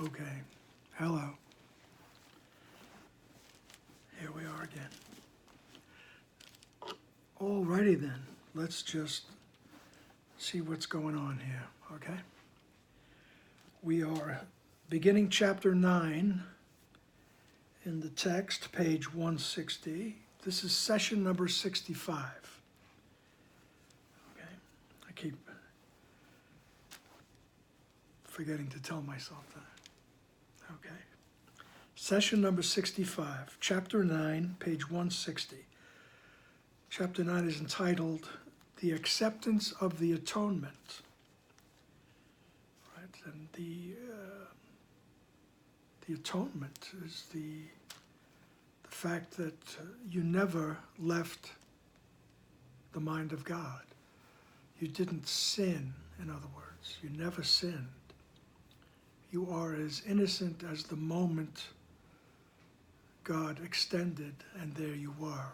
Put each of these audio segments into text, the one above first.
Okay, hello. Here we are again. Alrighty then, let's just see what's going on here, okay? We are beginning chapter 9 in the text, page 160. This is session number 65. Okay, I keep forgetting to tell myself that. Okay. Session number 65, chapter 9, page 160. Chapter 9 is entitled, The Acceptance of the Atonement. Right? And the atonement is the fact that you never left the mind of God. You didn't sin, in other words. You never sinned. You are as innocent as the moment God extended, and there you were.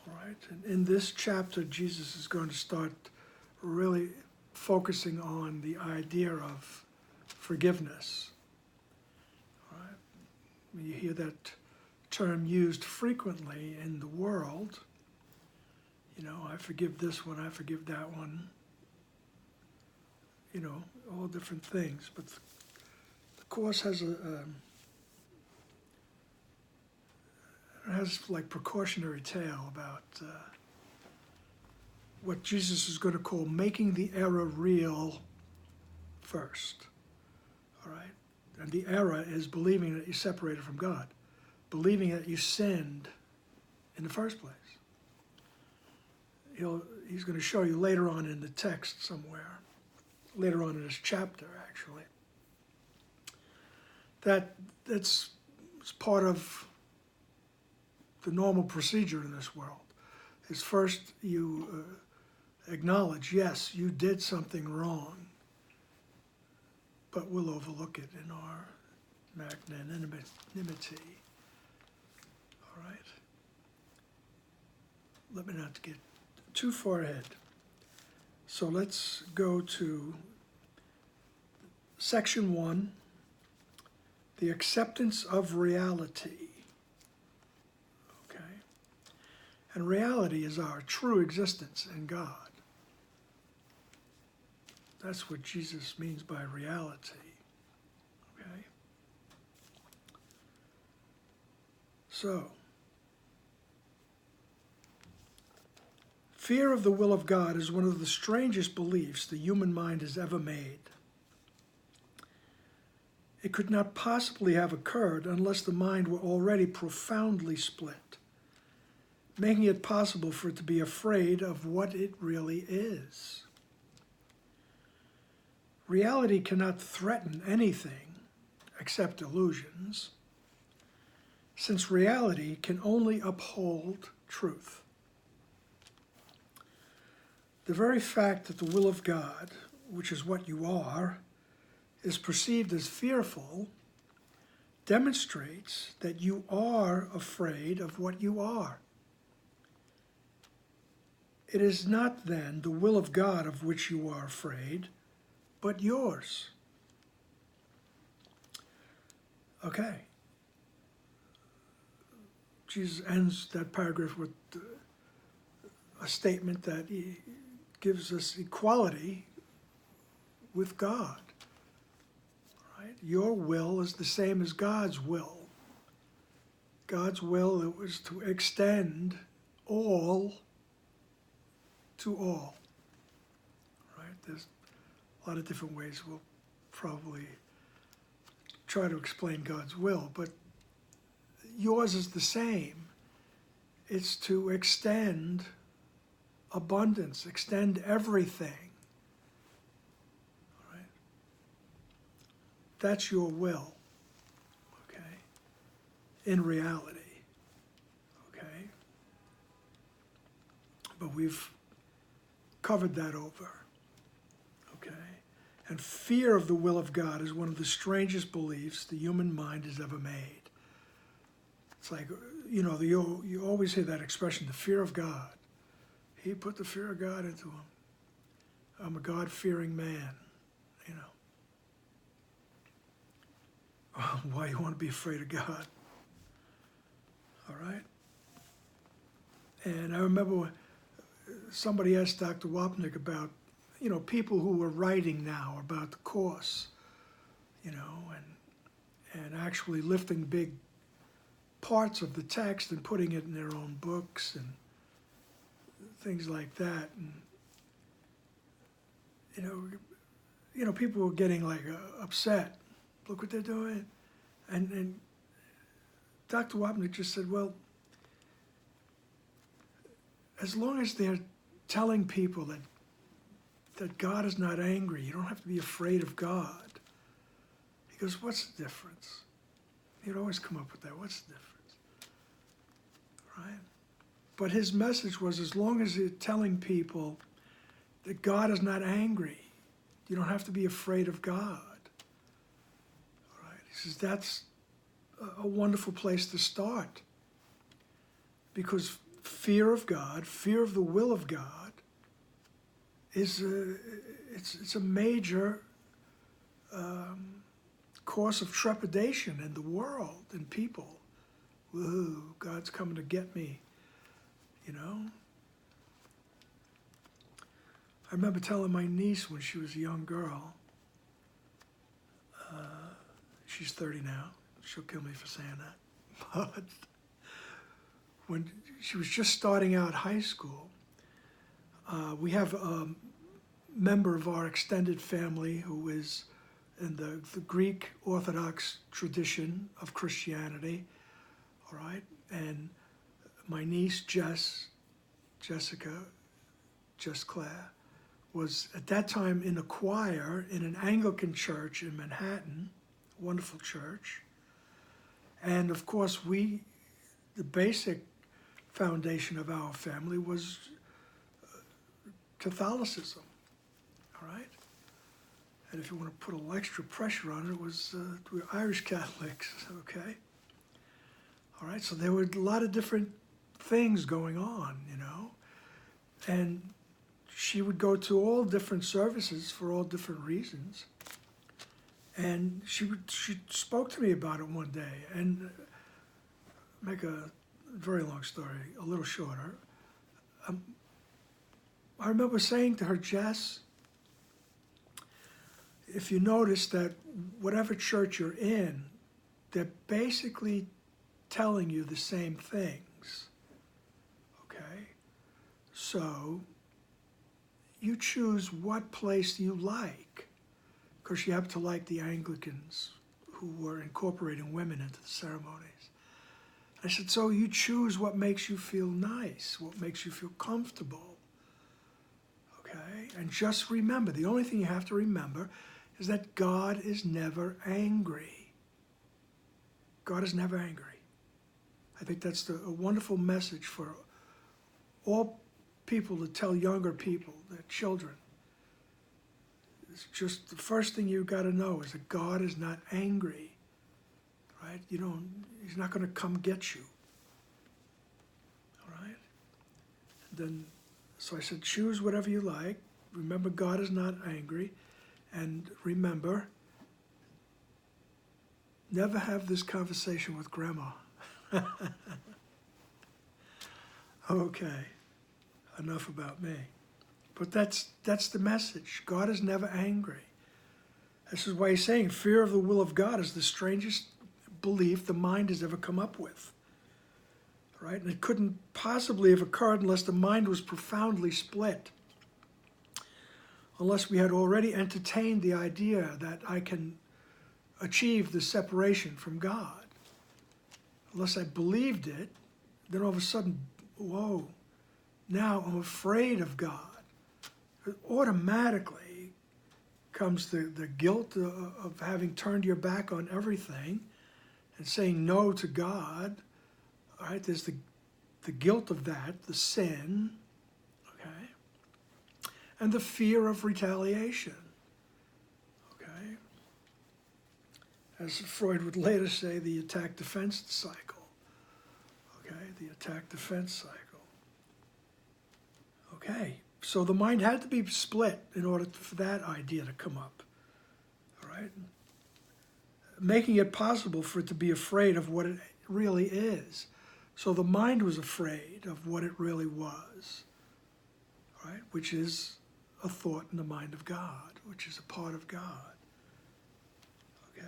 All right, and in this chapter, Jesus is going to start really focusing on the idea of forgiveness. All right, you hear that term used frequently in the world. You know, I forgive this one, I forgive that one. You know, all different things. But the Course has like precautionary tale about what Jesus is going to call making the error real first. All right? And the error is believing that you're separated from God, believing that you sinned in the first place. He's going to show you later on in the text somewhere, later on in this chapter actually, that's part of the normal procedure in this world. Is first you acknowledge, yes, you did something wrong, but we'll overlook it in our magnanimity. All right? Let me not get too far ahead. So let's go to section 1, the acceptance of reality. Okay? And reality is our true existence in God. That's what Jesus means by reality. Okay? So, fear of the will of God is one of the strangest beliefs the human mind has ever made. It could not possibly have occurred unless the mind were already profoundly split, making it possible for it to be afraid of what it really is. Reality cannot threaten anything except illusions, since reality can only uphold truth. The very fact that the will of God, which is what you are, is perceived as fearful demonstrates that you are afraid of what you are. It is not then the will of God of which you are afraid, but yours. Okay. Jesus ends that paragraph with a statement that he gives us equality with God. Right? Your will is the same as God's will. God's will, it was to extend all to all. Right? There's a lot of different ways we'll probably try to explain God's will, but yours is the same. It's to extend abundance, extend everything. All right? That's your will, okay? In reality, okay? But we've covered that over, okay? And fear of the will of God is one of the strangest beliefs the human mind has ever made. It's like, you know, you always hear that expression, the fear of God. He put the fear of God into him. I'm a God-fearing man, you know. why you want to be afraid of God. All right? And I remember somebody asked Dr. Wapnick about, people who were writing now about the Course, and actually lifting big parts of the text and putting it in their own books and things like that. And, people were getting like upset. Look what they're doing. And Dr. Wapnick just said, well, as long as they're telling people that God is not angry, you don't have to be afraid of God. He goes, what's the difference? He'd always come up with that. What's the difference? Right? But his message was, as long as you're telling people that God is not angry, you don't have to be afraid of God. All right? He says that's a wonderful place to start. Because fear of God, fear of the will of God, it's a major cause of trepidation in the world and people. Whoa, God's coming to get me, I remember telling my niece when she was a young girl, she's 30 now, she'll kill me for saying that, but when she was just starting out high school, we have a member of our extended family who is in the Greek Orthodox tradition of Christianity, all right? And my niece, Claire, was at that time in a choir in an Anglican church in Manhattan, a wonderful church. And of course, the basic foundation of our family was Catholicism, all right? And if you want to put a little extra pressure on it, we were Irish Catholics, okay? All right, so there were a lot of different things going on, and she would go to all different services for all different reasons. And she spoke to me about it one day, and make a very long story a little shorter. I remember saying to her, Jess, if you notice that whatever church you're in, they're basically telling you the same things, okay? So you choose what place you like, because you happen to like the Anglicans who were incorporating women into the ceremonies. I said, so you choose what makes you feel nice, what makes you feel comfortable, okay? And just remember, the only thing you have to remember is that God is never angry. God is never angry. I think that's a wonderful message for all people to tell younger people, their children. It's just the first thing you've got to know is that God is not angry, right? He's not going to come get you, all right? So I said, choose whatever you like. Remember, God is not angry. And remember, never have this conversation with Grandma. Okay, enough about me. But that's the message. God is never angry. This is why he's saying fear of the will of God is the strangest belief the mind has ever come up with. Right? And it couldn't possibly have occurred unless the mind was profoundly split. Unless we had already entertained the idea that I can achieve the separation from God. Unless I believed it, then all of a sudden, whoa, now I'm afraid of God. Automatically comes the guilt of having turned your back on everything and saying no to God. All right, there's the guilt of that, the sin, okay, and the fear of retaliation, okay. As Freud would later say, the attack-defense cycle, okay, the attack-defense cycle. Okay, so the mind had to be split in order for that idea to come up, all right? making it possible for it to be afraid of what it really is. So the mind was afraid of what it really was, right? Which is a thought in the mind of God, which is a part of God. Okay?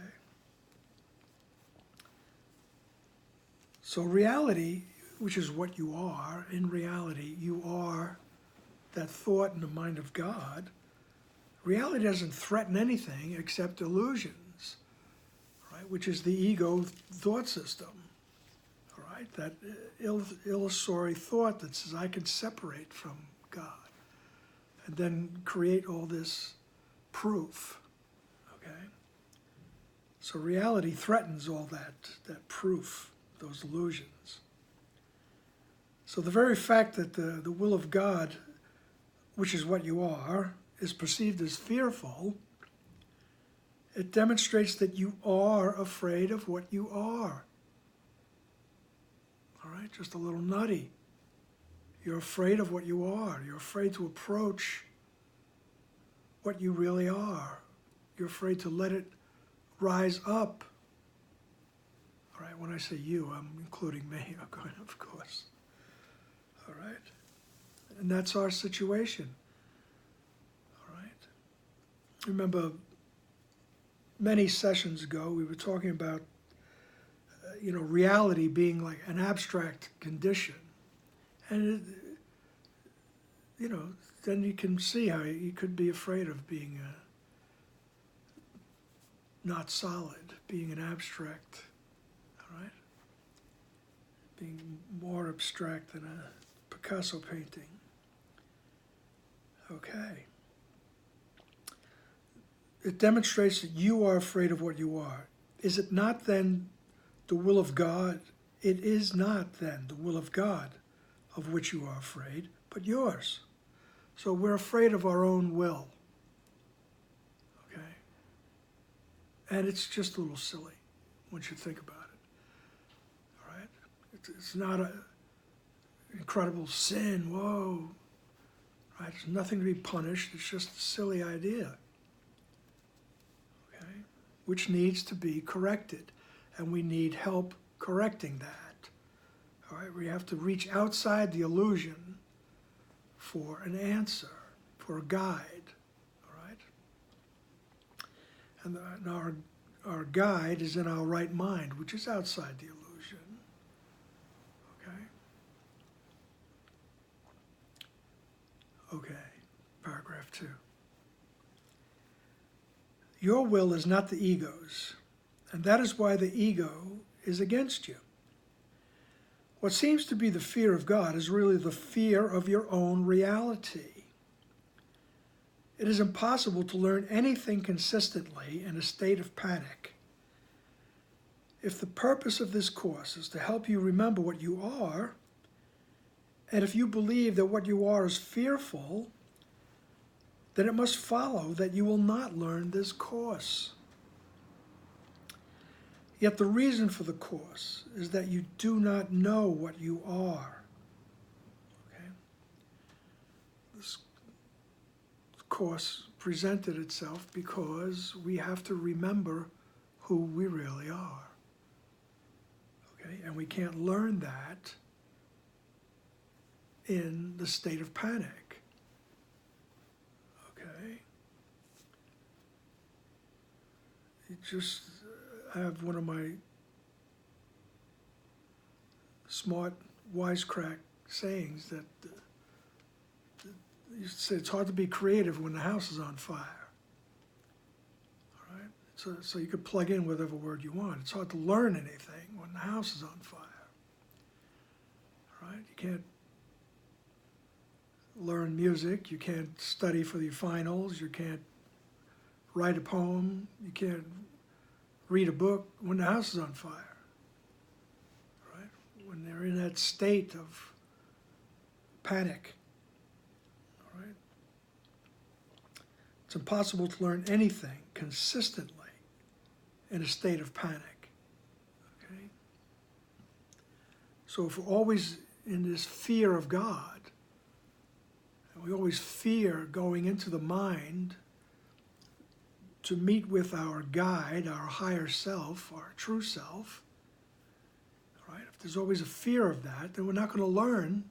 So reality, which is what you are, in reality, you are that thought in the mind of God. Reality doesn't threaten anything except illusions, right? Which is the ego thought system, right? That illusory thought that says I can separate from God and then create all this proof, okay? So reality threatens all that proof, those illusions. So the very fact that the will of God, which is what you are, is perceived as fearful, it demonstrates that you are afraid of what you are. All right, just a little nutty. You're afraid of what you are. You're afraid to approach what you really are. You're afraid to let it rise up. All right, when I say you, I'm including me, of course. All right? And that's our situation. All right? Remember, many sessions ago, we were talking about, reality being like an abstract condition. And, then you can see how you could be afraid of being not solid, being an abstract, all right? Being more abstract than a Picasso painting. Okay. It demonstrates that you are afraid of what you are. Is it not then the will of God? It is not then the will of God of which you are afraid, but yours. So we're afraid of our own will. Okay? And it's just a little silly once you think about it. All right? It's not an incredible sin. Whoa. Right? There's nothing to be punished. It's just a silly idea. Okay? Which needs to be corrected. And we need help correcting that. All right? We have to reach outside the illusion for an answer, for a guide. All right? And our guide is in our right mind, which is outside the illusion. Okay? Okay, paragraph 2. Your will is not the ego's, and that is why the ego is against you. What seems to be the fear of God is really the fear of your own reality. It is impossible to learn anything consistently in a state of panic. If the purpose of this course is to help you remember what you are, and if you believe that what you are is fearful, then it must follow that you will not learn this course. Yet the reason for the course is that you do not know what you are. Okay? This course presented itself because we have to remember who we really are. Okay? And we can't learn that in the state of panic. Okay? I have one of my smart wisecrack sayings that used to say it's hard to be creative when the house is on fire. All right? So you could plug in whatever word you want. It's hard to learn anything when the house is on fire. All right? You can't learn music. You can't study for the finals. You can't write a poem. You can't read a book when the house is on fire. Right? When they're in that state of panic. All right? It's impossible to learn anything consistently in a state of panic. Okay? So if we're always in this fear of God, and we always fear going into the mind to meet with our guide, our higher self, our true self, right? If there's always a fear of that, then we're not going to learn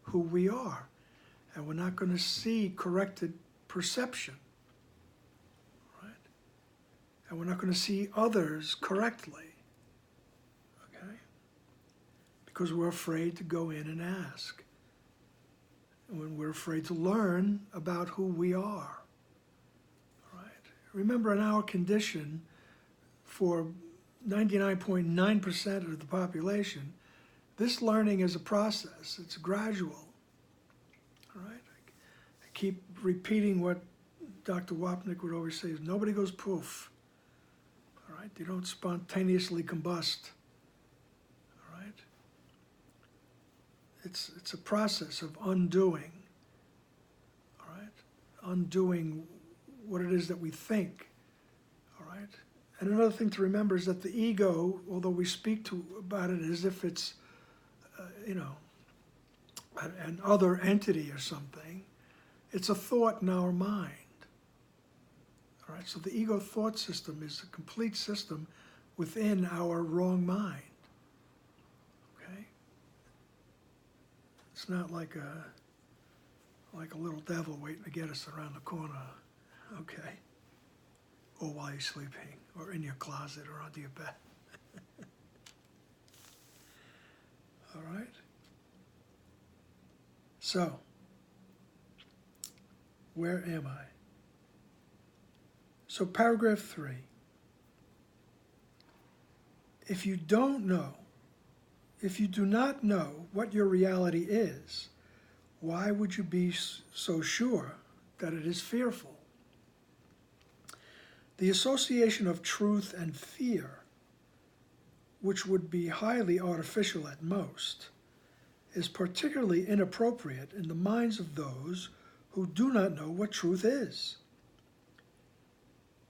who we are. And we're not going to see corrected perception, right? And we're not going to see others correctly, okay? Because we're afraid to go in and ask. And when we're afraid to learn about who we are, right? Remember, in our condition, for 99.9% of the population, this learning is a process. It's gradual. All right? I keep repeating what Dr. Wapnick would always say, is nobody goes poof. All right? You don't spontaneously combust. All right? It's a process of undoing. All right? Undoing what it is that we think. All right? And another thing to remember is that the ego, although we speak about it as if it's an other entity or something, it's a thought in our mind. All right, so the ego thought system is a complete system within our wrong mind. Okay, it's not like a little devil waiting to get us around the corner. Okay, or while you're sleeping, or in your closet, or under your bed. All right? So, where am I? So paragraph 3. If you do not know what your reality is, why would you be so sure that it is fearful? The association of truth and fear, which would be highly artificial at most, is particularly inappropriate in the minds of those who do not know what truth is.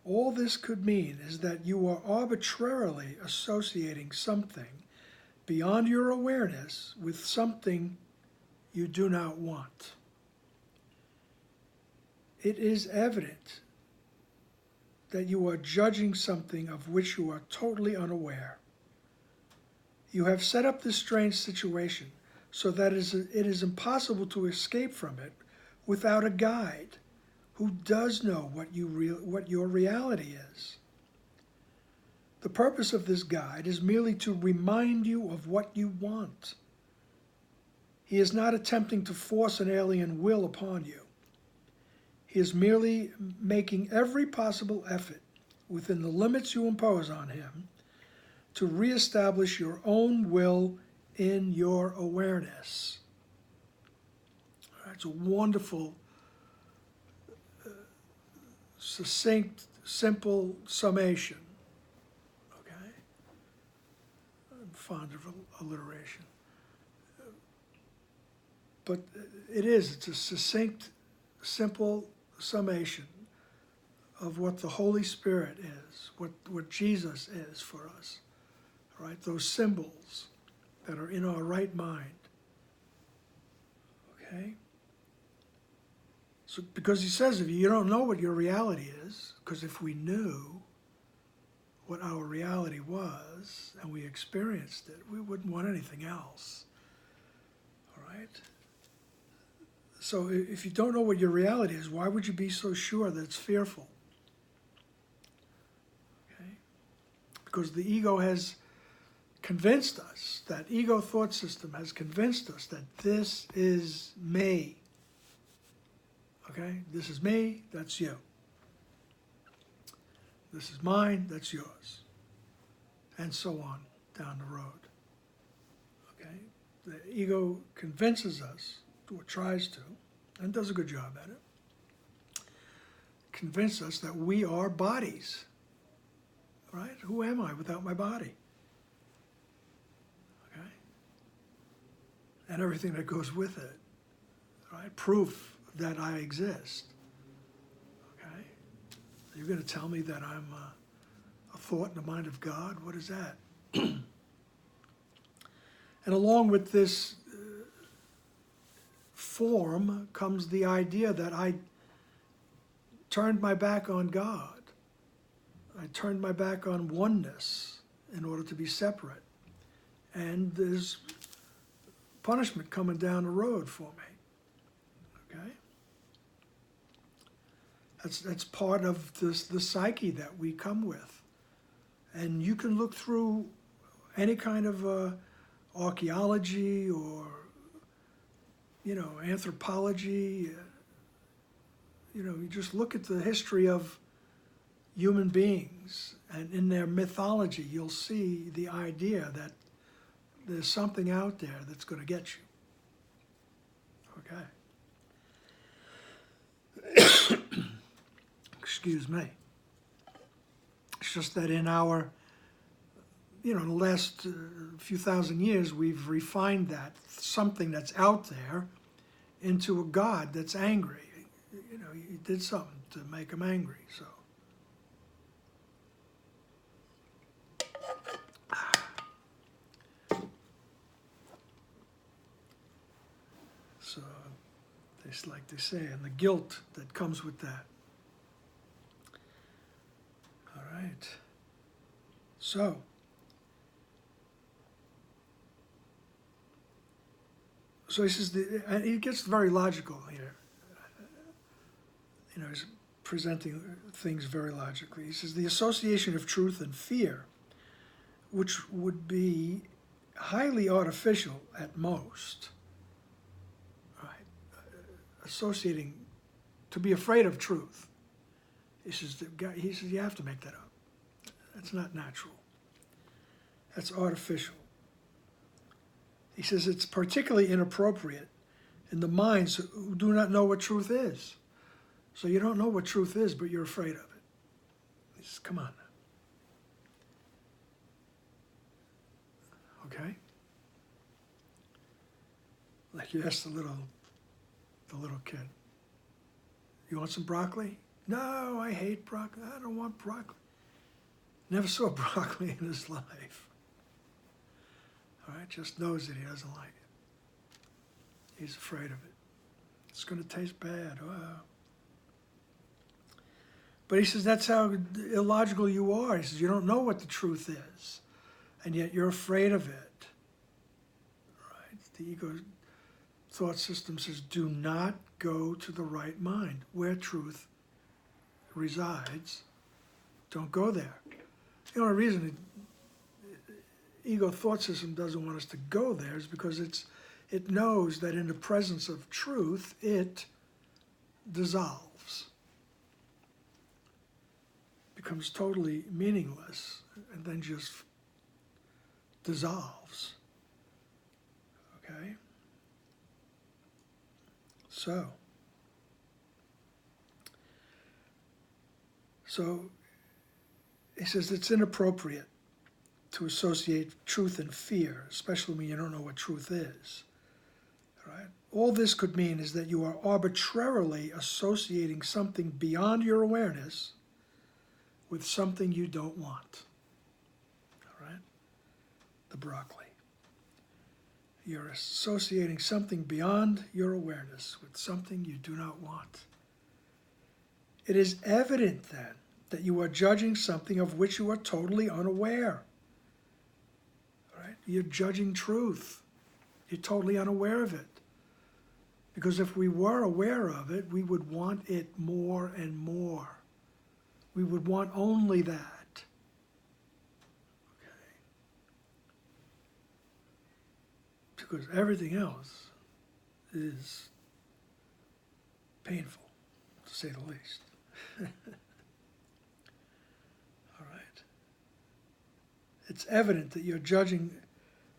All this could mean is that you are arbitrarily associating something beyond your awareness with something you do not want. It is evident that you are judging something of which you are totally unaware. You have set up this strange situation so that it is impossible to escape from it without a guide who does know what your reality is. The purpose of this guide is merely to remind you of what you want. He is not attempting to force an alien will upon you. He is merely making every possible effort within the limits you impose on him to reestablish your own will in your awareness. It's a wonderful, succinct, simple summation. Okay? I'm fond of alliteration. But it's a succinct, simple summation of what the Holy Spirit is, what Jesus is for us. Right? Those symbols that are in our right mind. Okay? So, because he says, if you don't know what your reality is, because if we knew what our reality was and we experienced it, we wouldn't want anything else. All right? So if you don't know what your reality is, why would you be so sure that it's fearful? Okay? Because the ego has convinced us, that ego thought system has convinced us that this is me. Okay? This is me, that's you. This is mine, that's yours. And so on down the road. Okay? The ego convinces us, or tries to, and does a good job at it, convince us that we are bodies. Right? Who am I without my body? Okay? And everything that goes with it. Right? Proof that I exist. Okay? You're going to tell me that I'm a thought in the mind of God? What is that? And along with this form comes the idea that I turned my back on God. I turned my back on oneness in order to be separate. And there's punishment coming down the road for me. Okay? That's part of the psyche that we come with. And you can look through any kind of archaeology or, anthropology. You just look at the history of human beings, and in their mythology, you'll see the idea that there's something out there that's going to get you. Okay. Excuse me. It's just that in our, the last few thousand years, we've refined that something that's out there into a God that's angry. He did something to make him angry, so. So, it's like they say, and the guilt that comes with that. All right. So, he says, and he gets very logical here. He's presenting things very logically. He says, the association of truth and fear, which would be highly artificial at most, right? Associating, to be afraid of truth. He says, you have to make that up. That's not natural. That's artificial. He says it's particularly inappropriate in the minds who do not know what truth is. So you don't know what truth is, but you're afraid of it. He says, come on. Okay? Like you asked the little kid, you want some broccoli? No, I hate broccoli. I don't want broccoli. Never saw broccoli in his life. All right, just knows that he doesn't like it. He's afraid of it. It's going to taste bad. Wow. But he says that's how illogical you are. He says you don't know what the truth is, and yet you're afraid of it. Right? The ego thought system says do not go to the right mind where truth resides. Don't go there. The only reason the ego thought system doesn't want us to go there is because it knows that in the presence of truth, it dissolves. Becomes totally meaningless and then just dissolves. Okay? So he says it's inappropriate to associate truth and fear, especially when you don't know what truth is. All right? All this could mean is that you are arbitrarily associating something beyond your awareness with something you don't want. All right? The broccoli. You're associating something beyond your awareness with something you do not want. It is evident then that you are judging something of which you are totally unaware. All right? You're judging truth. You're totally unaware of it. Because if we were aware of it, we would want it more and more. We would want only that. Okay? Because everything else is painful, to say the least. All right. It's evident that you're judging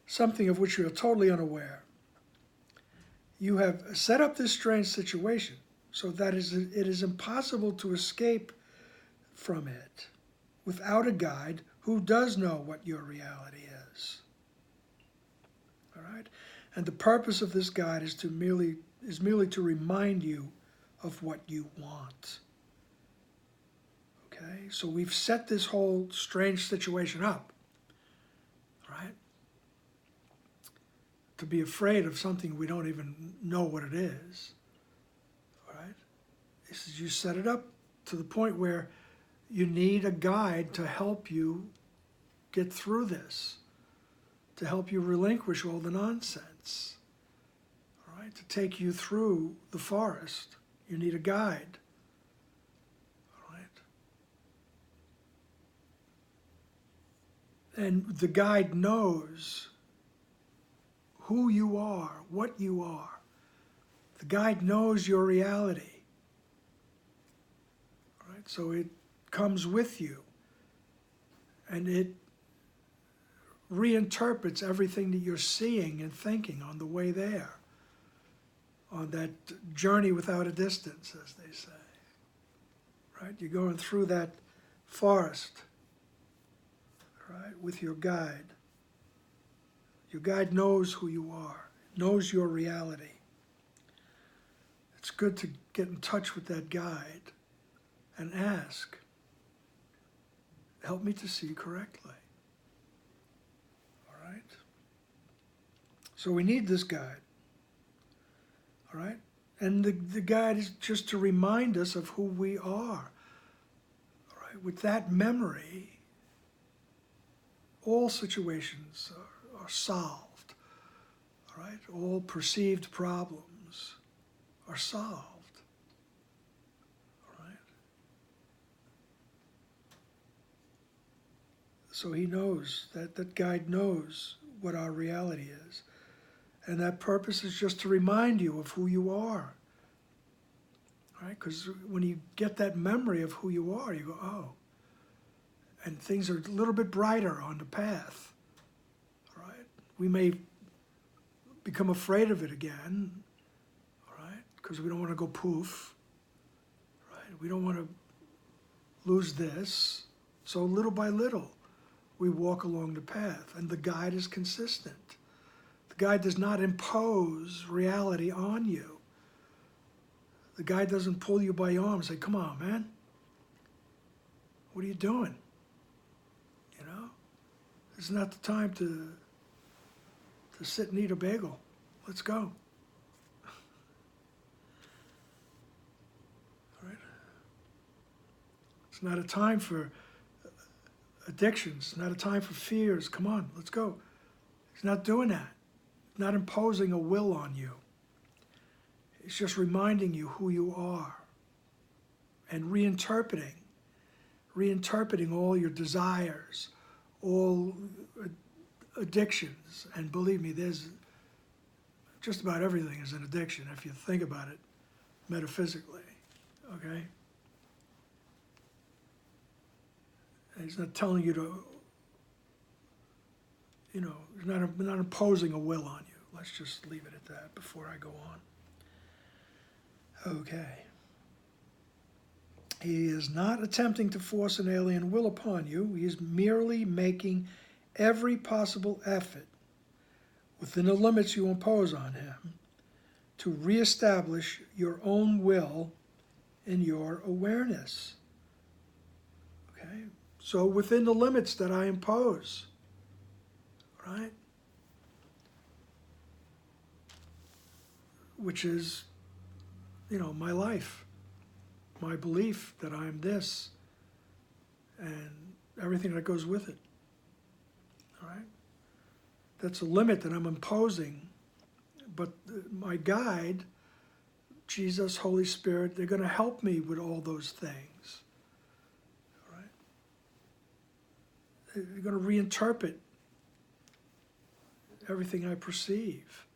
something of which you are totally unaware. You have set up this strange situation so that it is impossible to escape from it without a guide who does know what your reality is. All right? And the purpose of this guide is merely to remind you of what you want. Okay? So we've set this whole strange situation up. Right? To be afraid of something we don't even know what it is. All right? He says you set it up to the point where you need a guide to help you get through this, to help you relinquish all the nonsense, all right? To take you through the forest, you need a guide, all right? And the guide knows who you are, what you are. The guide knows your reality, all right? So it comes with you, and it reinterprets everything that you're seeing and thinking on the way there, on that journey without a distance, as they say. Right? You're going through that forest, right, with your guide. Your guide knows who you are, knows your reality. It's good to get in touch with that guide and ask, help me to see correctly. All right? So we need this guide. All right? And the guide is just to remind us of who we are. All right? With that memory, all situations are solved. All right? All perceived problems are solved. All right? So he knows, that guide knows what our reality is. And that purpose is just to remind you of who you are. All right? Because when you get that memory of who you are, you go, oh. And things are a little bit brighter on the path. All right? We may become afraid of it again, all right? Because we don't want to go poof. Right? We don't want to lose this. So little by little, we walk along the path. And the guide is consistent. The guide does not impose reality on you. The guide doesn't pull you by your arm and say, come on, man. What are you doing? You know? It's not the time to sit and eat a bagel. Let's go. All right? It's not a time for addictions. It's not a time for fears. Come on, let's go. He's not doing that. He's not imposing a will on you. It's just reminding you who you are and reinterpreting all your desires, all addictions. And believe me, there's just about everything is an addiction if you think about it metaphysically, okay? And he's not telling you to, you know, he's not imposing a will on you. Let's just leave it at that before I go on. Okay. He is not attempting to force an alien will upon you. He is merely making every possible effort within the limits you impose on him to reestablish your own will in your awareness. Okay? So within the limits that I impose, right? Which is, you know, my life, my belief that I'm this, and everything that goes with it. All right? That's a limit that I'm imposing. But my guide, Jesus, Holy Spirit, they're going to help me with all those things. All right? They're going to reinterpret everything I perceive.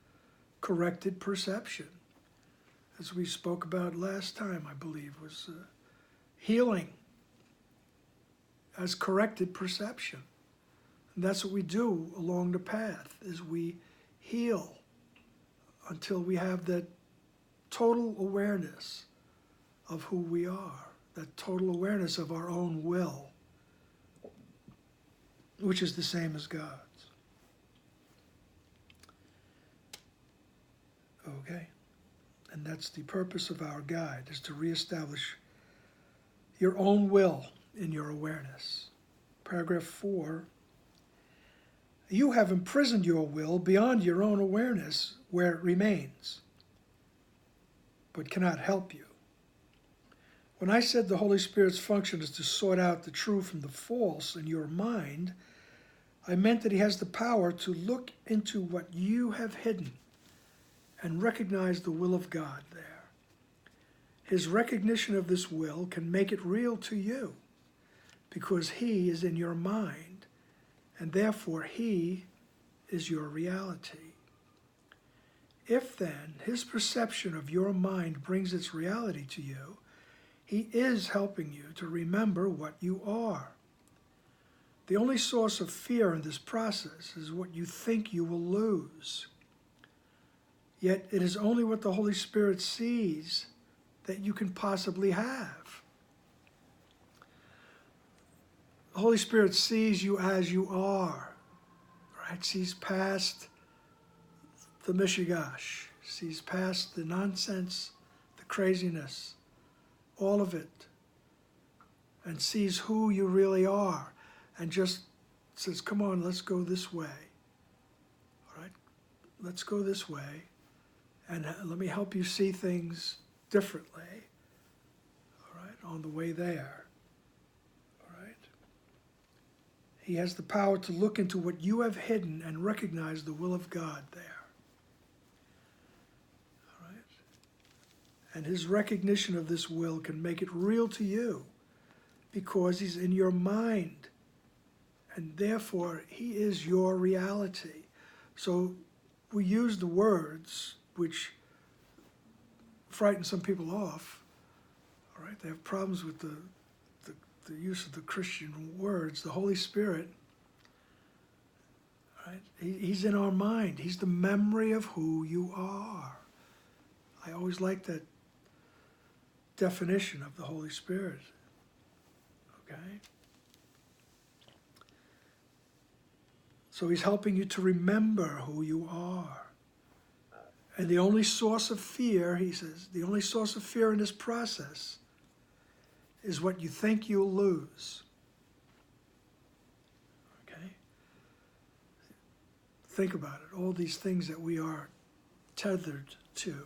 Corrected perception. As we spoke about last time, I believe, was healing as corrected perception. And that's what we do along the path, is we heal until we have that total awareness of who we are, that total awareness of our own will, which is the same as God's. Okay? And that's the purpose of our guide, is to reestablish your own will in your awareness. Paragraph 4, you have imprisoned your will beyond your own awareness where it remains, but cannot help you. When I said the Holy Spirit's function is to sort out the true from the false in your mind, I meant that he has the power to look into what you have hidden and recognize the will of God there. His recognition of this will can make it real to you because he is in your mind, and therefore he is your reality. If then his perception of your mind brings its reality to you, he is helping you to remember what you are. The only source of fear in this process is what you think you will lose. Yet it is only what the Holy Spirit sees that you can possibly have. The Holy Spirit sees you as you are, right? Sees past the mishigash, sees past the nonsense, the craziness, all of it, and sees who you really are, and just says, come on, let's go this way. All right, let's go this way, and let me help you see things differently, all right, on the way there. All right. He has the power to look into what you have hidden and recognize the will of God there. And his recognition of this will can make it real to you because he's in your mind. And therefore, he is your reality. So we use the words which frighten some people off. All right, they have problems with the use of the Christian words. The Holy Spirit, right? He's in our mind. He's the memory of who you are. I always like that definition of the Holy Spirit, okay? So he's helping you to remember who you are. And the only source of fear, he says, the only source of fear in this process is what you think you'll lose, okay? Think about it, all these things that we are tethered to.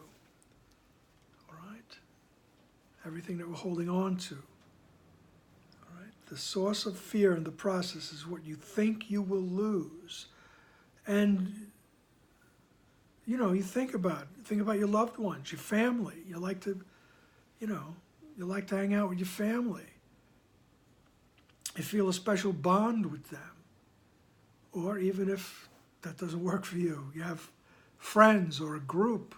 Everything that we're holding on to. All right? The source of fear in the process is what you think you will lose. And, you know, you think about your loved ones, your family. You like to, you like to hang out with your family. You feel a special bond with them. Or even if that doesn't work for you, you have friends or a group,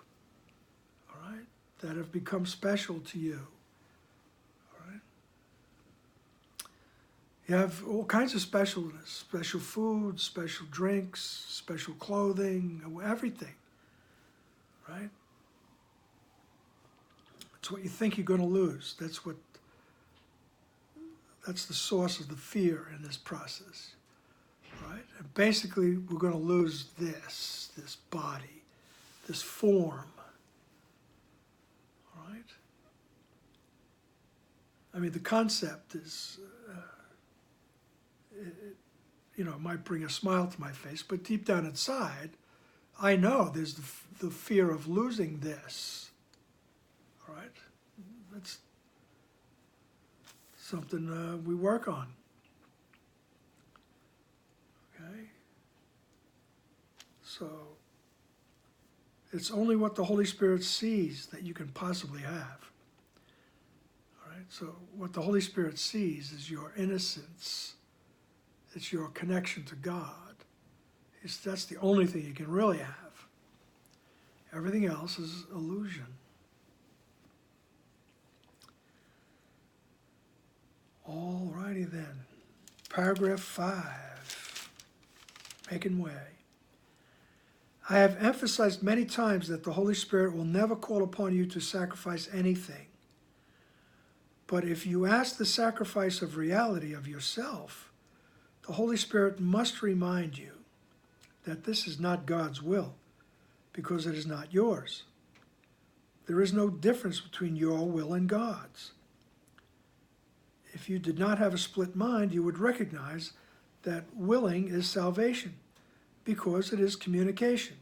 all right, that have become special to you. You have all kinds of specialness, special food, special drinks, special clothing, everything, right? It's what you think you're going to lose. That's the source of the fear in this process, right? And basically, we're going to lose this body, this form, all right? I mean, the concept is... it might bring a smile to my face, but deep down inside, I know there's the fear of losing this. All right? That's something we work on. Okay? So, it's only what the Holy Spirit sees that you can possibly have. All right? So, what the Holy Spirit sees is your innocence. It's your connection to God. That's the only thing you can really have. Everything else is illusion. All righty then. Paragraph 5. Making way. I have emphasized many times that the Holy Spirit will never call upon you to sacrifice anything. But if you ask the sacrifice of reality of yourself, the Holy Spirit must remind you that this is not God's will, because it is not yours. There is no difference between your will and God's. If you did not have a split mind, you would recognize that willing is salvation, because it is communication.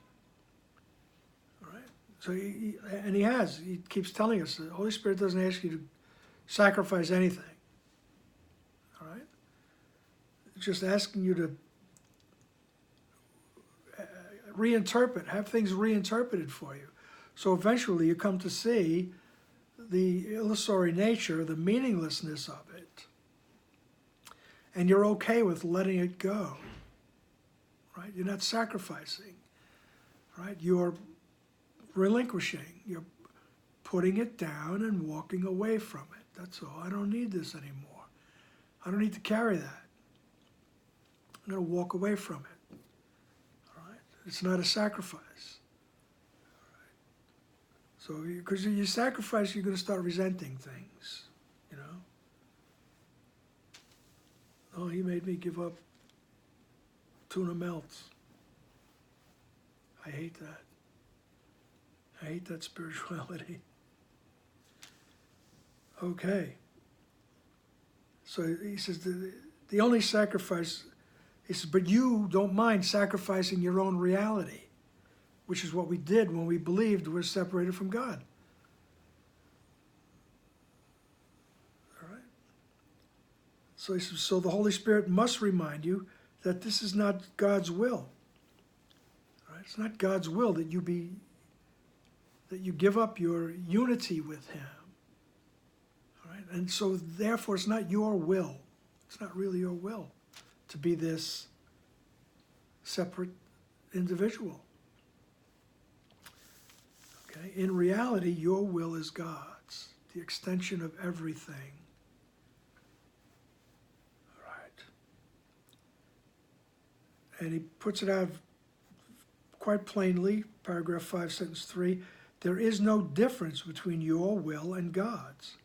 All right? So he keeps telling us, the Holy Spirit doesn't ask you sacrifice anything. All right? It's just asking you to reinterpret, have things reinterpreted for you. So eventually you come to see the illusory nature, the meaninglessness of it, and you're okay with letting it go, right? You're not sacrificing, right? You're relinquishing, you're putting it down and walking away from it. That's all. I don't need this anymore. I don't need to carry that. I'm going to walk away from it. All right? It's not a sacrifice. All right? So, because you sacrifice, you're going to start resenting things, you know. Oh, he made me give up tuna melts. I hate that. I hate that spirituality. Okay. So he says, the only sacrifice, he says, but you don't mind sacrificing your own reality, which is what we did when we believed we're separated from God. All right? So he says, so the Holy Spirit must remind you that this is not God's will. All right? It's not God's will that you give up your unity with Him. All right? And so therefore it's not your will. It's not really your will to be this separate individual. Okay? In reality, your will is God's, the extension of everything. All right. And he puts it out quite plainly, paragraph 5, sentence 3, there is no difference between your will and God's.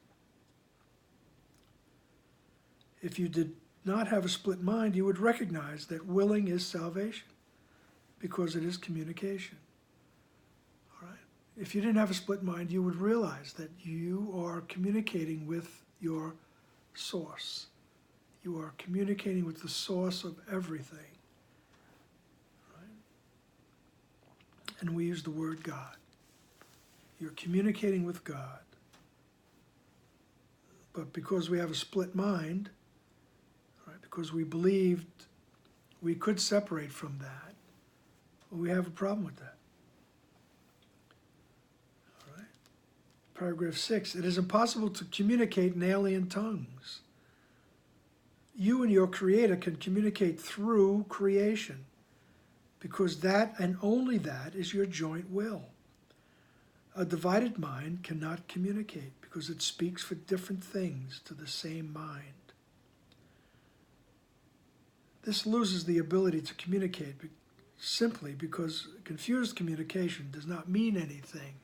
If you did not have a split mind, you would recognize that willing is salvation, because it is communication. All right? If you didn't have a split mind, you would realize that you are communicating with your source. You are communicating with the source of everything. Right? And we use the word God. You're communicating with God. But because we have a split mind, right, because we believed we could separate from that, we have a problem with that. All right. Paragraph 6, it is impossible to communicate in alien tongues. You and your Creator can communicate through creation, because that and only that is your joint will. A divided mind cannot communicate because it speaks for different things to the same mind. This loses the ability to communicate simply because confused communication does not mean anything.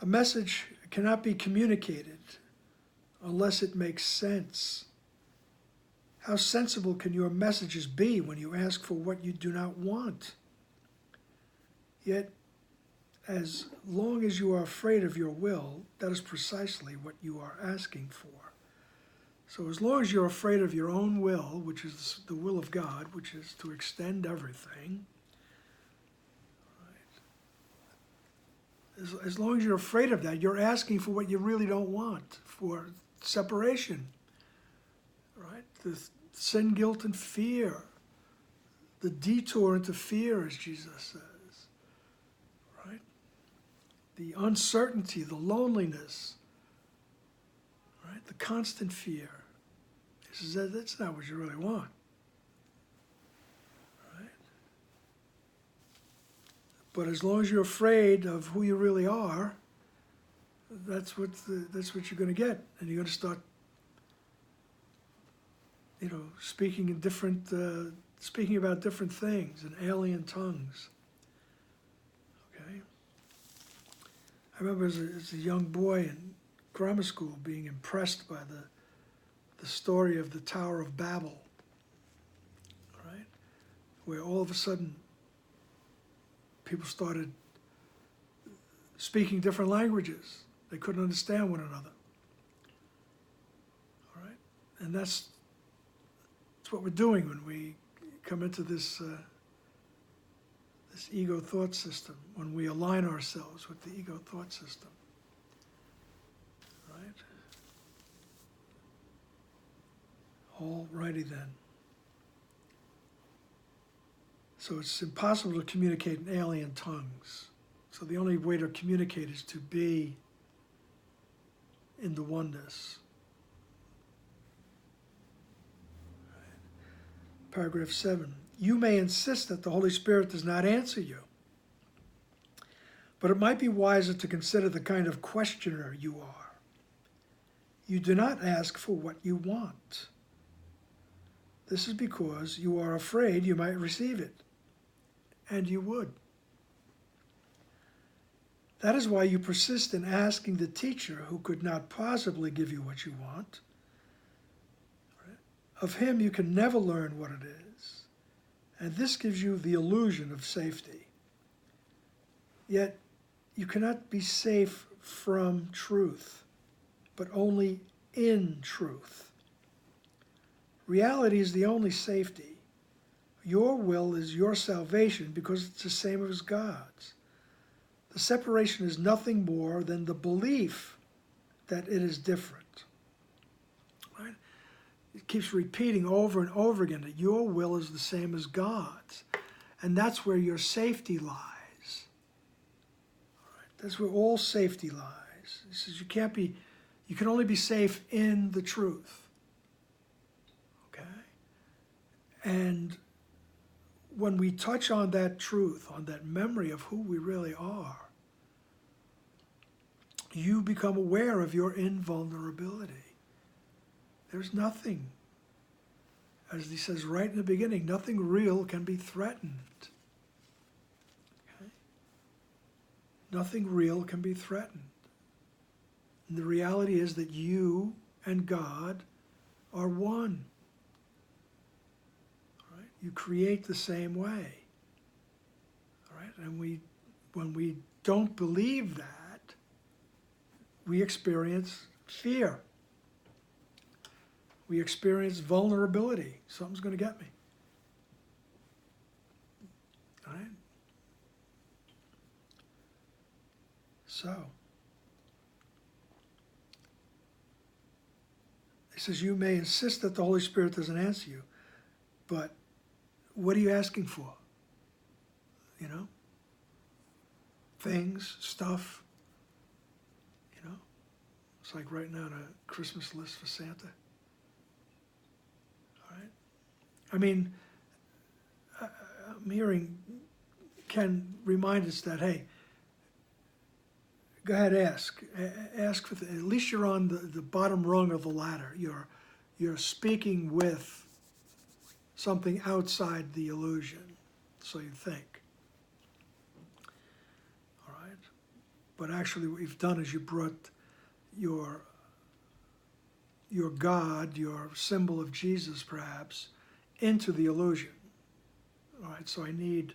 A message cannot be communicated unless it makes sense. How sensible can your messages be when you ask for what you do not want? Yet, as long as you are afraid of your will, that is precisely what you are asking for. So as long as you're afraid of your own will, which is the will of God, which is to extend everything, right? As long as you're afraid of that, you're asking for what you really don't want, for separation, right? The sin, guilt, and fear, the detour into fear, as Jesus says. The uncertainty, the loneliness, right? The constant fear. He says that's not what you really want, right? But as long as you're afraid of who you really are, that's what you're going to get, and you're going to start, speaking about different things in alien tongues. I remember as a young boy in grammar school being impressed by the story of the Tower of Babel, right? Where all of a sudden people started speaking different languages. They couldn't understand one another. All right? And that's what we're doing when we come into this ego thought system, when we align ourselves with the ego thought system, right? All righty then. So it's impossible to communicate in alien tongues. So the only way to communicate is to be in the oneness. Paragraph 7. You may insist that the Holy Spirit does not answer you, but it might be wiser to consider the kind of questioner you are. You do not ask for what you want. This is because you are afraid you might receive it, and you would. That is why you persist in asking the teacher who could not possibly give you what you want. Of him you can never learn what it is, and this gives you the illusion of safety. Yet you cannot be safe from truth, but only in truth. Reality is the only safety. Your will is your salvation because it's the same as God's. The separation is nothing more than the belief that it is different. Right? It keeps repeating over and over again that your will is the same as God's. And that's where your safety lies. Right? That's where all safety lies. He says you can only be safe in the truth. Okay? And when we touch on that truth, on that memory of who we really are, you become aware of your invulnerability. There's nothing, as he says right in the beginning, nothing real can be threatened. Okay? Nothing real can be threatened. And the reality is that you and God are one. You create the same way. All right? And when we don't believe that, we experience fear. We experience vulnerability. Something's going to get me. All right? So, he says, you may insist that the Holy Spirit doesn't answer you, but what are you asking for? You know? Things, stuff. You know? It's like writing out a Christmas list for Santa. All right? I mean, I'm hearing Ken remind us that, hey, go ahead, ask. Ask for at least you're on the bottom rung of the ladder. You're speaking with something outside the illusion, so you think. All right? But actually what you've done is you brought your God, your symbol of Jesus perhaps, into the illusion. All right, so I need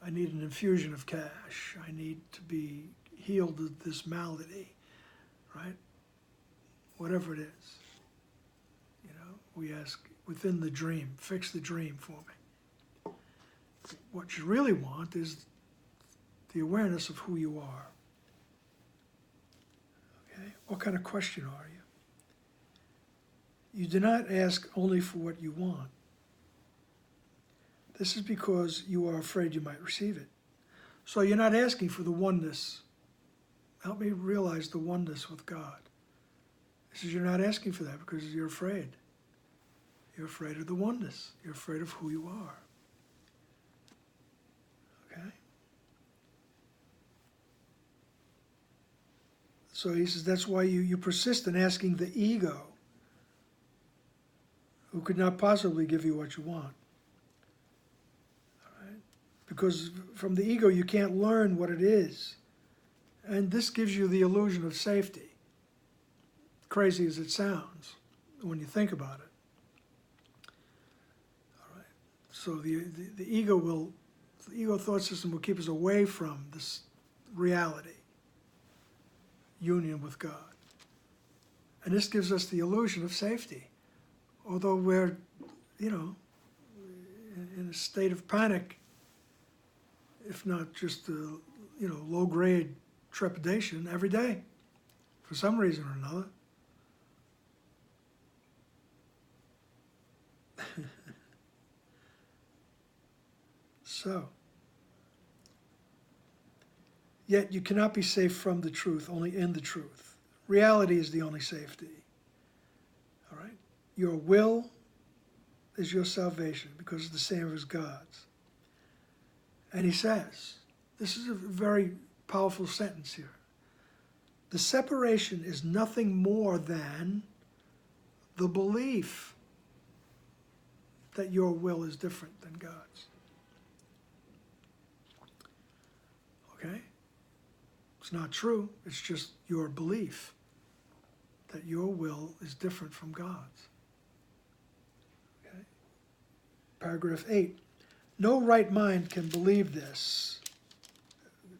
an infusion of cash. I need to be healed of this malady, right? Whatever it is. You know, we ask, within the dream, fix the dream for me. What you really want is the awareness of who you are. Okay? What kind of question are you? You do not ask only for what you want. This is because you are afraid you might receive it. So you're not asking for the oneness. Help me realize the oneness with God. He says you're not asking for that because you're afraid. You're afraid of the oneness. You're afraid of who you are. Okay? So he says that's why you persist in asking the ego, who could not possibly give you what you want. All right? Because from the ego you can't learn what it is. And this gives you the illusion of safety. Crazy as it sounds when you think about it. So the ego thought system will keep us away from this reality, union with God. And this gives us the illusion of safety. Although we're, you know, in a state of panic, if not just low-grade trepidation every day, for some reason or another. so. Yet you cannot be safe from the truth, only in the truth. Reality is the only safety. All right? Your will is your salvation because it's the same as God's. And he says, this is a very powerful sentence here. The separation is nothing more than the belief that your will is different than God's. Okay? It's not true. It's just your belief that your will is different from God's. Okay? Paragraph 8. No right mind can believe this.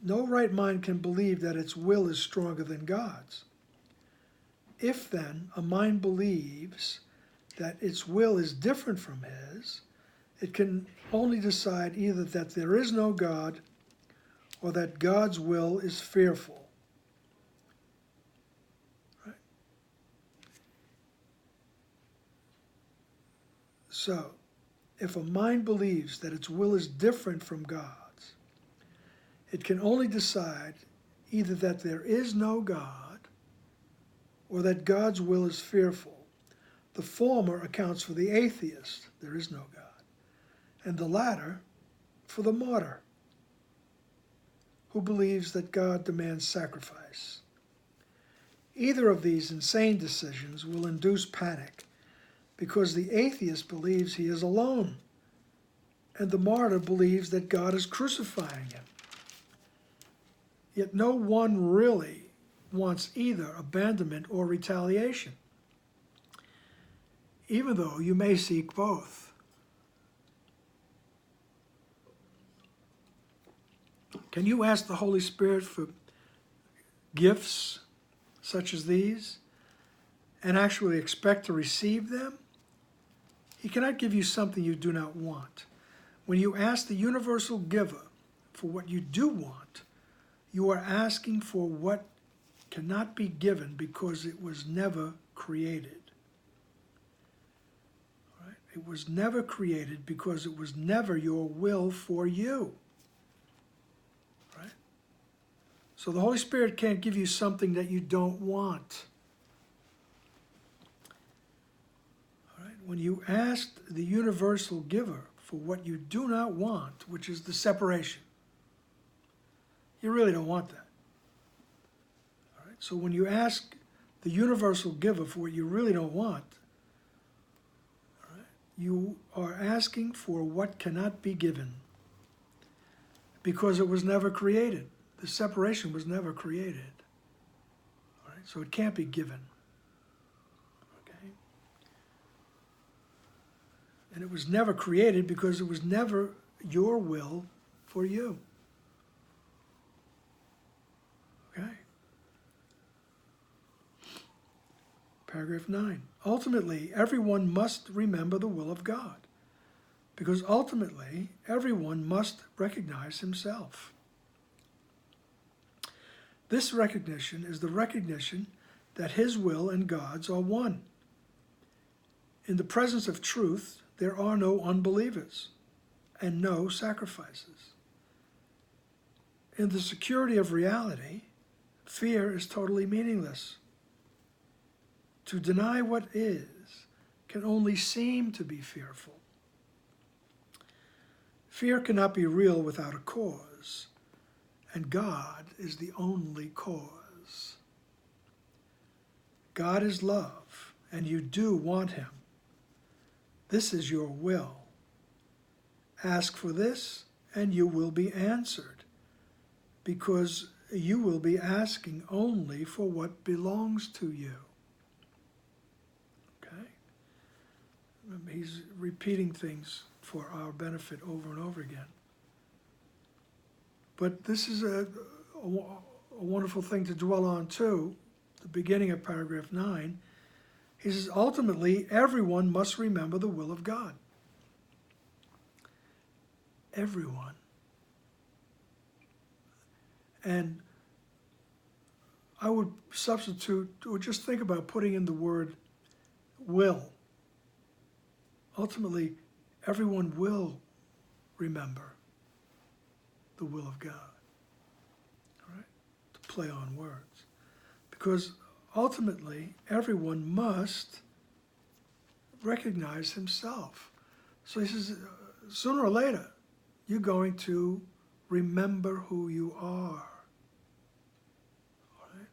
No right mind can believe that its will is stronger than God's. If then a mind believes that its will is different from his, it can only decide either that there is no God or that God's will is fearful. Right? So, if a mind believes that its will is different from God's, it can only decide either that there is no God or that God's will is fearful. The former accounts for the atheist, there is no God, and the latter for the martyr, who believes that God demands sacrifice. Either of these insane decisions will induce panic because the atheist believes he is alone, and the martyr believes that God is crucifying him. Yet no one really wants either abandonment or retaliation, even though you may seek both. Can you ask the Holy Spirit for gifts such as these and actually expect to receive them? He cannot give you something you do not want. When you ask the universal giver for what you do want, you are asking for what cannot be given because it was never created. Right? It was never created because it was never your will for you. Right? So the Holy Spirit can't give you something that you don't want. All right? When you ask the universal giver for what you do not want, which is the separation, you really don't want that. All right? So when you ask the universal giver for what you really don't want, all right, you are asking for what cannot be given because it was never created. The separation was never created. All right? So it can't be given. Okay? And it was never created because it was never your will for you. Okay. Paragraph 9. Ultimately, everyone must remember the will of God, because ultimately, everyone must recognize himself. This recognition is the recognition that his will and God's are one. In the presence of truth, there are no unbelievers and no sacrifices. In the security of reality, fear is totally meaningless. To deny what is can only seem to be fearful. Fear cannot be real without a cause, and God is the only cause. God is love, and you do want him. This is your will. Ask for this, and you will be answered, because you will be asking only for what belongs to you. Okay? Remember, he's repeating things for our benefit over and over again. But this is a wonderful thing to dwell on too, the beginning of paragraph 9. He says, ultimately, everyone must remember the will of God. Everyone. And I would substitute, or just think about putting in the word will. Ultimately, everyone will remember the will of God. All right? To play on words. Because ultimately, everyone must recognize himself. So he says, sooner or later, you're going to remember who you are. All right?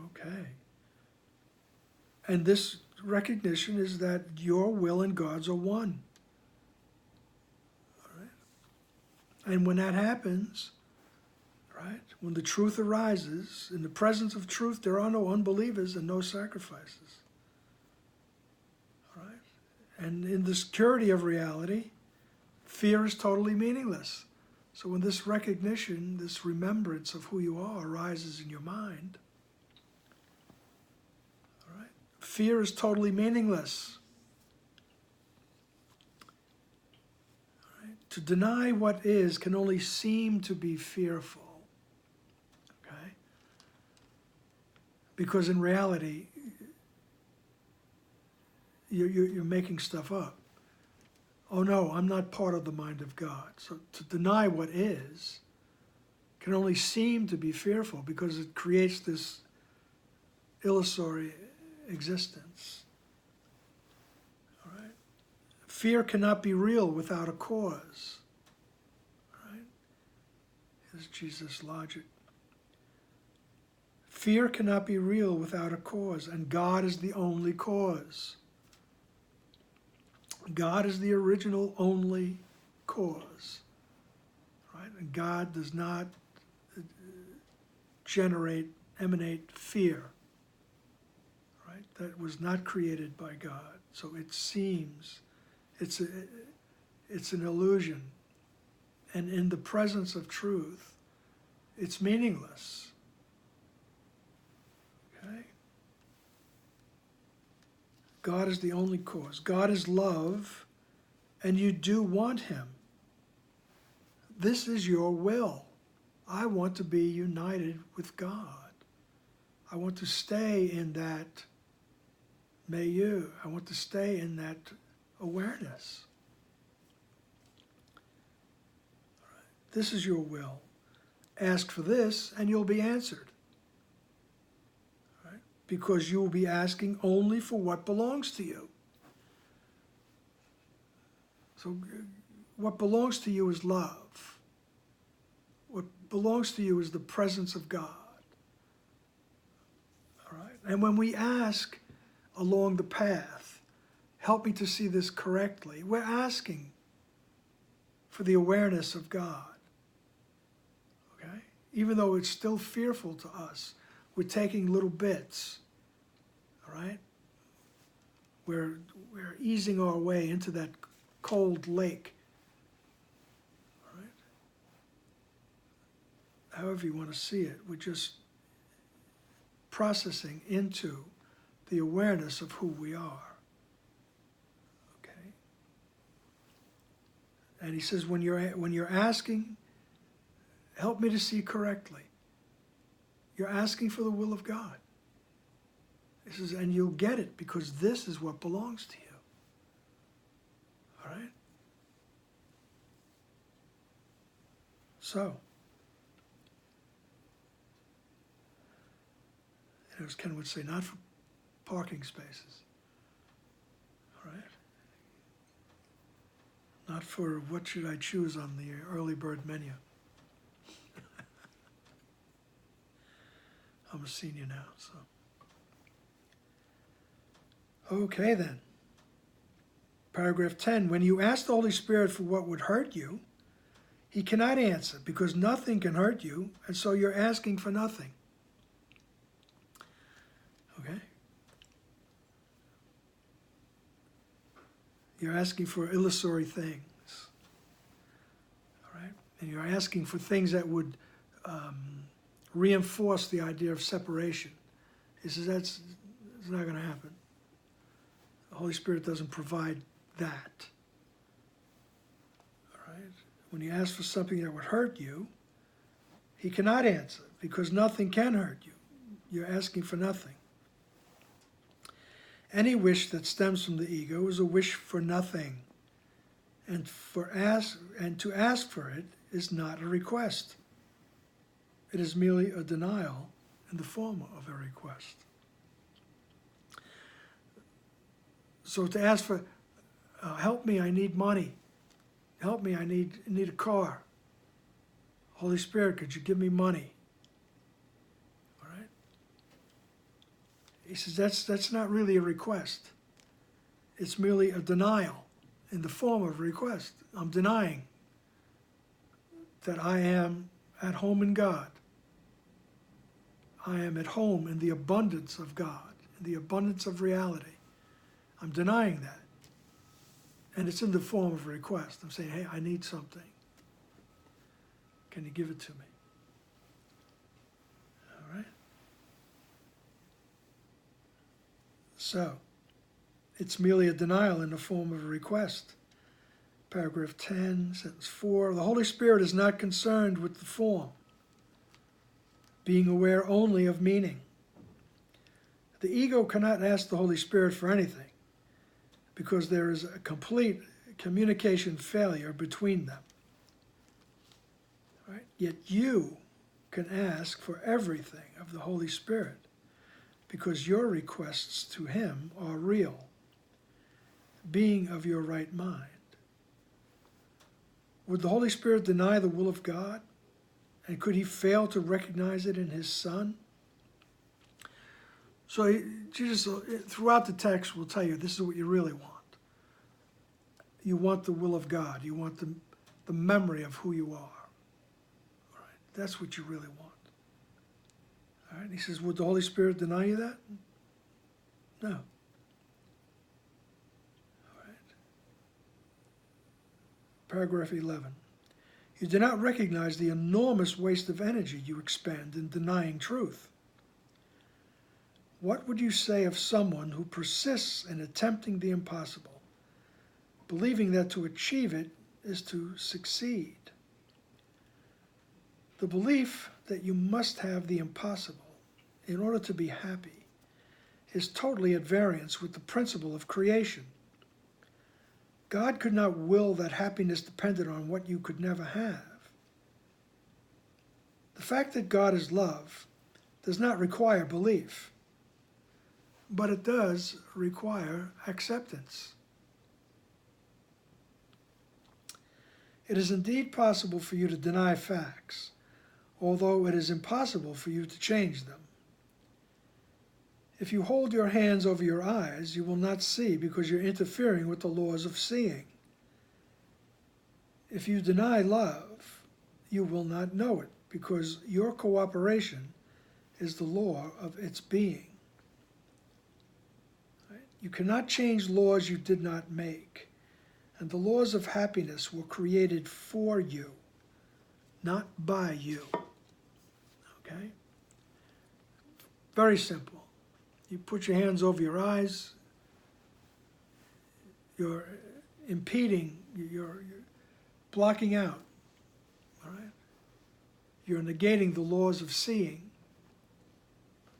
Okay. And this recognition is that your will and God's are one. All right? And when that happens, right, when the truth arises, in the presence of truth, there are no unbelievers and no sacrifices. All right? And in the security of reality, fear is totally meaningless. So when this recognition, this remembrance of who you are arises in your mind, all right, fear is totally meaningless. All right? To deny what is can only seem to be fearful. Okay? Because in reality, you're making stuff up. Oh no, I'm not part of the mind of God. So to deny what is can only seem to be fearful because it creates this illusory existence. All right? Fear cannot be real without a cause. All right? Here's Jesus' logic. Fear cannot be real without a cause, and God is the only cause. God is the original only cause, right? And God does not emanate fear, right? That was not created by God. So it seems, it's an illusion. And in the presence of truth, it's meaningless. Okay? God is the only cause. God is love, and you do want him. This is your will. I want to be united with God. I want to stay in that milieu. I want to stay in that awareness. All right. This is your will. Ask for this, and you'll be answered. Because you will be asking only for what belongs to you. So what belongs to you is love. What belongs to you is the presence of God. All right? And when we ask along the path, help me to see this correctly, we're asking for the awareness of God. Okay? Even though it's still fearful to us, we're taking little bits. All right? We're easing our way into that cold lake. All right? However you want to see it, we're just processing into the awareness of who we are. Okay? And he says, when you're asking, help me to see correctly. You're asking for the will of God. He says, and you'll get it because this is what belongs to you. All right? So, as Ken would say, not for parking spaces. All right? Not for what should I choose on the early bird menu. I'm a senior now, so. Okay then. Paragraph 10, when you ask the Holy Spirit for what would hurt you, he cannot answer because nothing can hurt you, and so you're asking for nothing. Okay? You're asking for illusory things. All right? And you're asking for things that would reinforce the idea of separation. He says it's not going to happen. The Holy Spirit doesn't provide that. All right? When you ask for something that would hurt you, he cannot answer because nothing can hurt you. You're asking for nothing. Any wish that stems from the ego is a wish for nothing. and to ask for it is not a request. It is merely a denial in the form of a request. So to ask for, help me, I need money. Help me, I need a car. Holy Spirit, could you give me money? All right? He says that's not really a request. It's merely a denial in the form of a request. I'm denying that I am at home in God. I am at home in the abundance of God, in the abundance of reality. I'm denying that. And it's in the form of a request. I'm saying, hey, I need something. Can you give it to me? All right? So, it's merely a denial in the form of a request. Paragraph 10, sentence 4, the Holy Spirit is not concerned with the form, being aware only of meaning. The ego cannot ask the Holy Spirit for anything because there is a complete communication failure between them. Right? Yet you can ask for everything of the Holy Spirit because your requests to Him are real, being of your right mind. Would the Holy Spirit deny the will of God? And could He fail to recognize it in His Son? So Jesus, throughout the text, will tell you this is what you really want. You want the will of God. You want the memory of who you are. All right? That's what you really want. All right? He says, would the Holy Spirit deny you that? No. All right. Paragraph 11. You do not recognize the enormous waste of energy you expend in denying truth. What would you say of someone who persists in attempting the impossible, believing that to achieve it is to succeed? The belief that you must have the impossible in order to be happy is totally at variance with the principle of creation. God could not will that happiness depended on what you could never have. The fact that God is love does not require belief, but it does require acceptance. It is indeed possible for you to deny facts, although it is impossible for you to change them. If you hold your hands over your eyes, you will not see because you're interfering with the laws of seeing. If you deny love, you will not know it because your cooperation is the law of its being. Right? You cannot change laws you did not make, and the laws of happiness were created for you, not by you. Okay? Very simple. You put your hands over your eyes, you're impeding, you're blocking out, all right? You're negating the laws of seeing,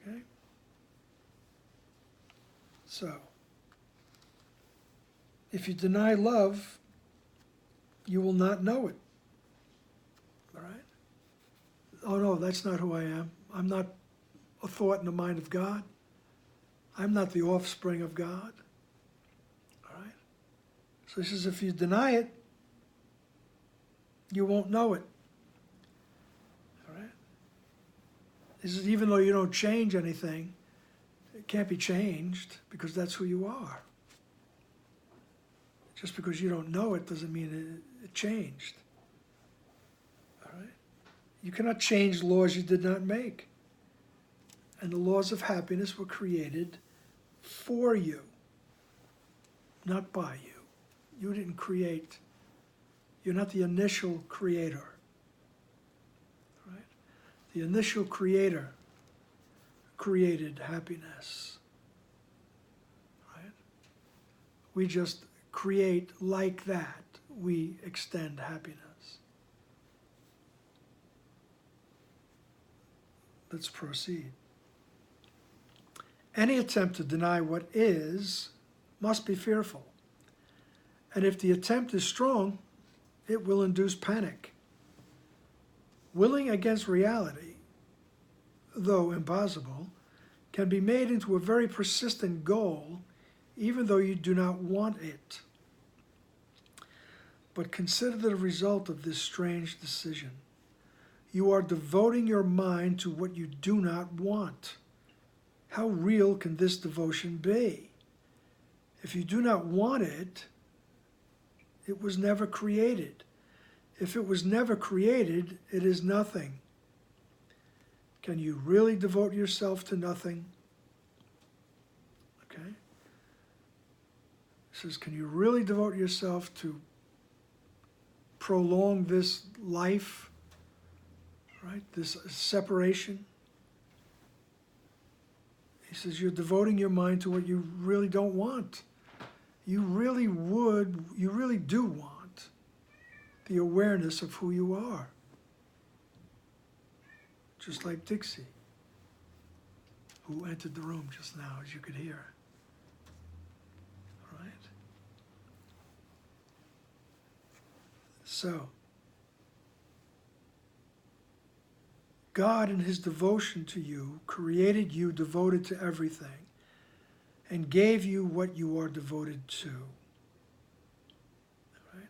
okay? So, if you deny love, you will not know it, all right? Oh no, that's not who I am. I'm not a thought in the mind of God. I'm not the offspring of God. All right? So he says, if you deny it, you won't know it. All right? He says, even though you don't change anything, it can't be changed because that's who you are. Just because you don't know it doesn't mean it changed. All right? You cannot change laws you did not make. And the laws of happiness were created for you, not by you. You didn't create. You're not the initial creator. Right? The initial creator created happiness. Right? We just create like that. We extend happiness. Let's proceed. Any attempt to deny what is must be fearful, And if the attempt is strong, it will induce panic. Willing against reality, though impossible, can be made into a very persistent goal, even though you do not want it. But consider the result of this strange decision. You are devoting your mind to what you do not want. How real can this devotion be? If you do not want it, it was never created. If it was never created, it is nothing. Can you really devote yourself to nothing? Okay. It says, can you really devote yourself to prolong this life, right? This separation? He says, you're devoting your mind to what you really don't want. You really do want the awareness of who you are. Just like Dixie, who entered the room just now, as you could hear. All right? So, God, in his devotion to you, created you devoted to everything and gave you what you are devoted to. Right?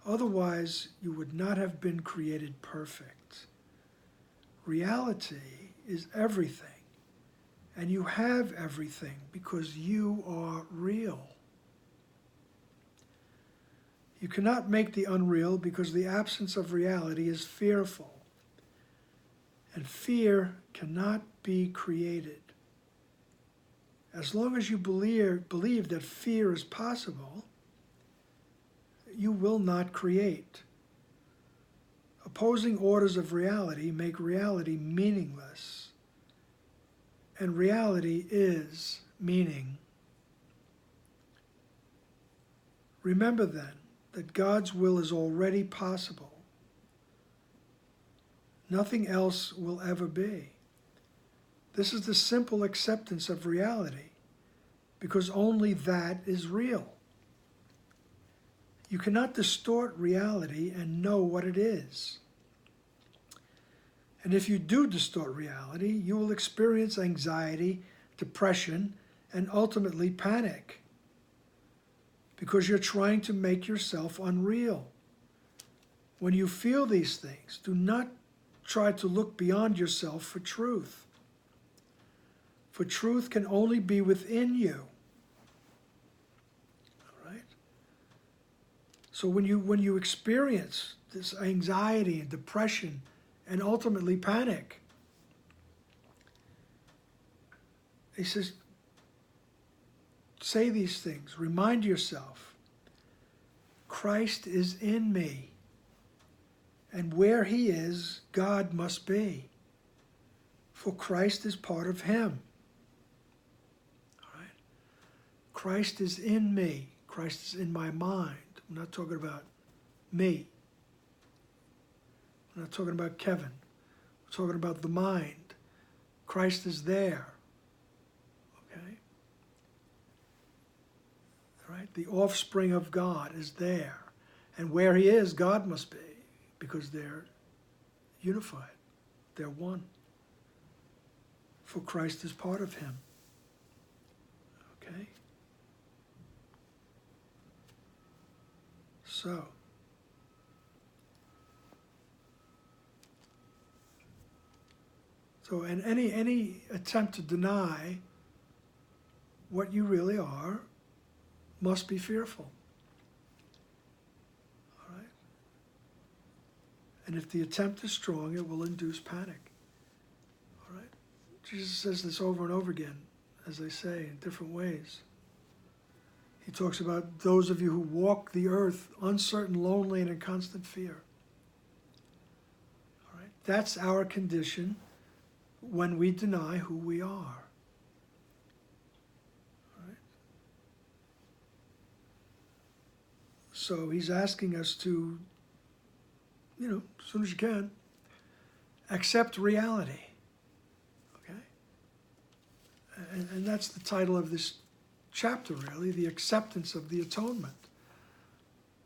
Otherwise, you would not have been created perfect. Reality is everything, and you have everything because you are real. You cannot make the unreal because the absence of reality is fearful. And fear cannot be created. As long as you believe that fear is possible, you will not create. Opposing orders of reality make reality meaningless. And reality is meaning. Remember then that God's will is already possible. Nothing else will ever be. This is the simple acceptance of reality, because only that is real. You cannot distort reality and know what it is. And if you do distort reality, you will experience anxiety, depression, and ultimately panic, because you're trying to make yourself unreal. When you feel these things, do not try to look beyond yourself for truth. For truth can only be within you. All right? So when you experience this anxiety and depression and ultimately panic, he says, say these things. Remind yourself, Christ is in me. And where he is, God must be. For Christ is part of him. All right? Christ is in me. Christ is in my mind. I'm not talking about me. I'm not talking about Kevin. I'm talking about the mind. Christ is there. Okay? All right? The offspring of God is there. And where he is, God must be. Because they're unified. They're one. For Christ is part of him. Okay? So, and any attempt to deny what you really are must be fearful. And if the attempt is strong, it will induce panic. All right? Jesus says this over and over again, as I say, in different ways. He talks about those of you who walk the earth uncertain, lonely, and in constant fear. All right? That's our condition when we deny who we are. All right? So he's asking us to, as soon as you can, accept reality. Okay? And that's the title of this chapter, really, the acceptance of the atonement.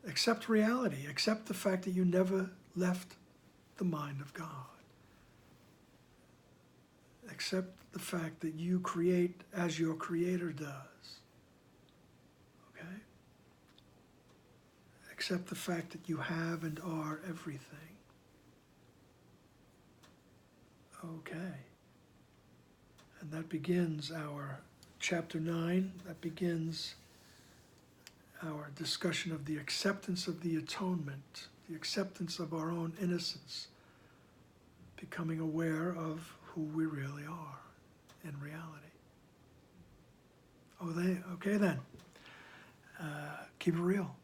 Accept reality. Accept the fact that you never left the mind of God. Accept the fact that you create as your Creator does. Okay? Accept the fact that you have and are everything. Okay. And that begins our chapter 9. That begins our discussion of the acceptance of the atonement, the acceptance of our own innocence, becoming aware of who we really are in reality. Okay then. Keep it real.